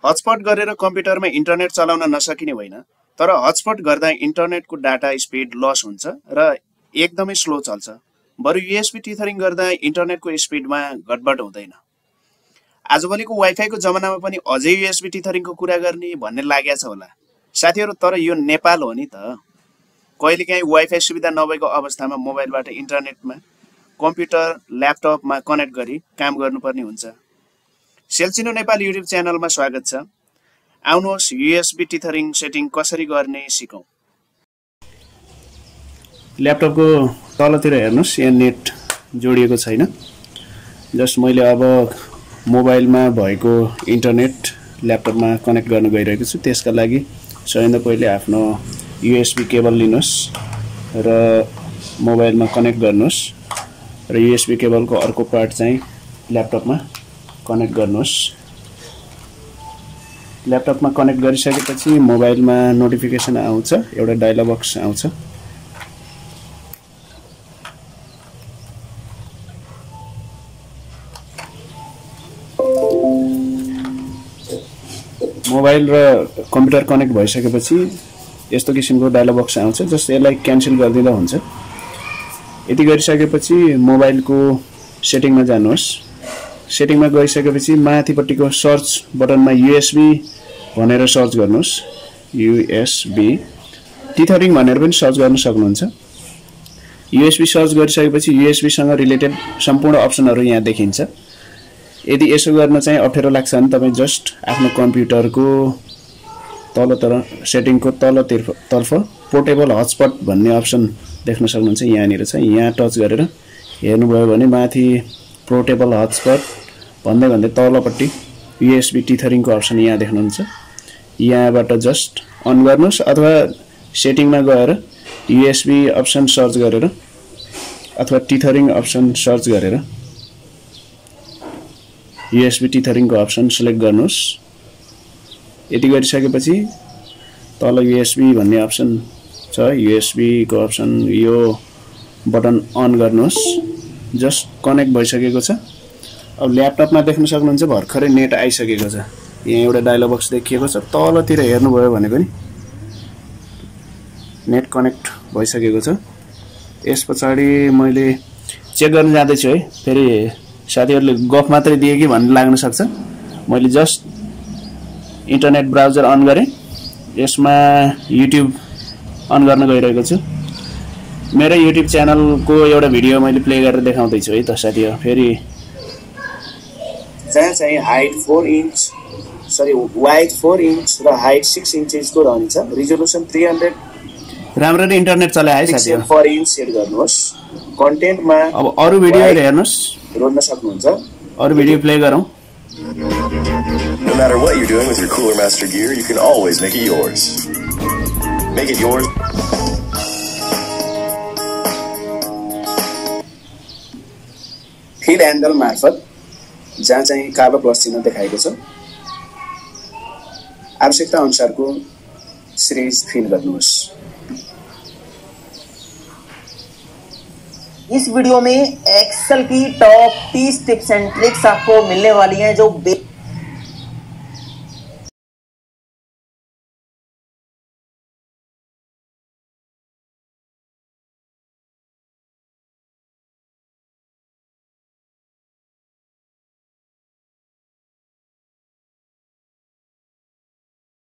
Hotspot गरेर कम्प्युटरमा internet चलाउन नसकिने होइन, तर हटस्पट गर्दा इन्टरनेटको डाटा स्पिड लस हुन्छ र एकदमै स्लो चल्छ। बरु युएसबी टिथरिङ गर्दा इन्टरनेटको स्पिडमा गडबड हुँदैन। आजभोलिको वाइफाईको जमानामा पनि अझै युएसबी टिथरिङको कुरा गर्ने भन्ने लागेको छ होला साथीहरू, तर यो नेपाल हो नि त। कहिलेकाहीँ वाइफाई सुविधा नभएको अवस्थामा मोबाइलबाट इन्टरनेटमा कम्प्युटर ल्यापटपमा कनेक्ट गरी काम गर्नुपर्ने हुन्छ। सेल्सिनो नेपाल युट्युब च्यानलमा स्वागत छ। आउनुहोस् युएसबी टिथरिङ सेटिङ कसरी गर्ने सिकौँ। ल्यापटपको तलतिर हेर्नुहोस्, यहाँ नेट जोडिएको छैन। जस्ट मैले अब मोबाइलमा भएको इन्टरनेट ल्यापटपमा कनेक्ट गर्न गइरहेको छु। त्यसका लागि सबैभन्दा पहिले आफ्नो युएसबी केबल लिनुहोस् र मोबाइलमा कनेक्ट गर्नुहोस् र युएसबी केबलको अर्को पार्ट चाहिँ ल्यापटपमा कनेक्ट गर्नुहोस्। ल्यापटपमा कनेक्ट गरिसकेपछि मोबाइलमा नोटिफिकेसन आउँछ, एउटा डायलग बक्स आउँछ। मोबाइल र कम्प्युटर कनेक्ट भइसकेपछि यस्तो किसिमको डायलग बक्स आउँछ, जस्ट यसलाई क्यान्सल गरिदिँदा हुन्छ। यति गरिसकेपछि मोबाइलको सेटिङमा जानुहोस्। सेटिङमा गइसकेपछि माथिपट्टिको सर्च बटनमा युएसबी भनेर सर्च गर्नुहोस्। युएसबी टिथरिङ भनेर पनि सर्च गर्न सक्नुहुन्छ। युएसबी सर्च गरिसकेपछि युएसबीसँग रिलेटेड सम्पूर्ण अप्सनहरू यहाँ देखिन्छ। यदि यसो गर्न चाहिँ अप्ठ्यारो लाग्छ भने तपाईँ जस्ट आफ्नो कम्प्युटरको तलतिर सेटिङको तलतर्फ पोर्टेबल हटस्पट भन्ने अप्सन देख्न सक्नुहुन्छ। यहाँनिर छ, यहाँ टच गरेर हेर्नुभयो भने माथि पोर्टेबल हटस्पट भन्दै तलपट्टि युएसबी टिथरिङको अप्सन यहाँ देख्नुहुन्छ। यहाँबाट जस्ट अन गर्नुहोस् अथवा सेटिङमा गएर युएसबी अप्सन सर्च गरेर अथवा टिथरिङ अप्सन सर्च गरेर युएसबी टिथरिङको अप्सन सिलेक्ट गर्नुहोस्। यति गरिसकेपछि तल युएसबी भन्ने अप्सन छ, युएसबी को अप्सन यो बटन अन गर्नुहोस्। जस्ट कनेक्ट भइसकेको छ। अब ल्यापटपमा देख्न सक्नुहुन्छ भर्खरै नेट आइसकेको छ। यहाँ एउटा डायलग बक्स देखिएको छ, तलतिर हेर्नुभयो भने पनि नेट कनेक्ट भइसकेको छ। यस पछाडि मैले चेक गर्न जाँदैछु है, फेरि साथीहरूले गफ मात्रै दिए कि भन्ने लाग्न सक्छ। मैले जस्ट इन्टरनेट ब्राउजर अन गरेँ, यसमा युट्युब अन गर्न गइरहेको छु। मेरो युट्युब च्यानलको एउटा भिडियो मैले प्ले गरेर देखाउँदैछु है त साथीहरू। फेरि जहाँ चाहिँ हाइट 4 इन्च वाइड 4 इन्च र हाइट 6 इन्चेसको रहन्छ। रिजोल्युसन 300 राम्ररी इन्टरनेट चलाए है साथीहरू। 4 इन्च सेट गर्नुहोस्। कन्टेन्टमा अब अरु भिडियोहरु हेर्नुस्, रोज्न सक्नुहुन्छ। अरु भिडियो प्ले गरौँ। No matter what you're doing with your Cooler Master gear, you can always make it yours. Make it yours. Fill handle मार्फत जहाँ चाहिँ काबा प्लस चिन्ह देखाएको छ, आवश्यकता अनुसारको सिरिज फिल गर्नुहोस्। इस वीडियो में एक्सेल की टॉप 30 टिप्स एंड ट्रिक्स आपको मिलने वाली हैं जो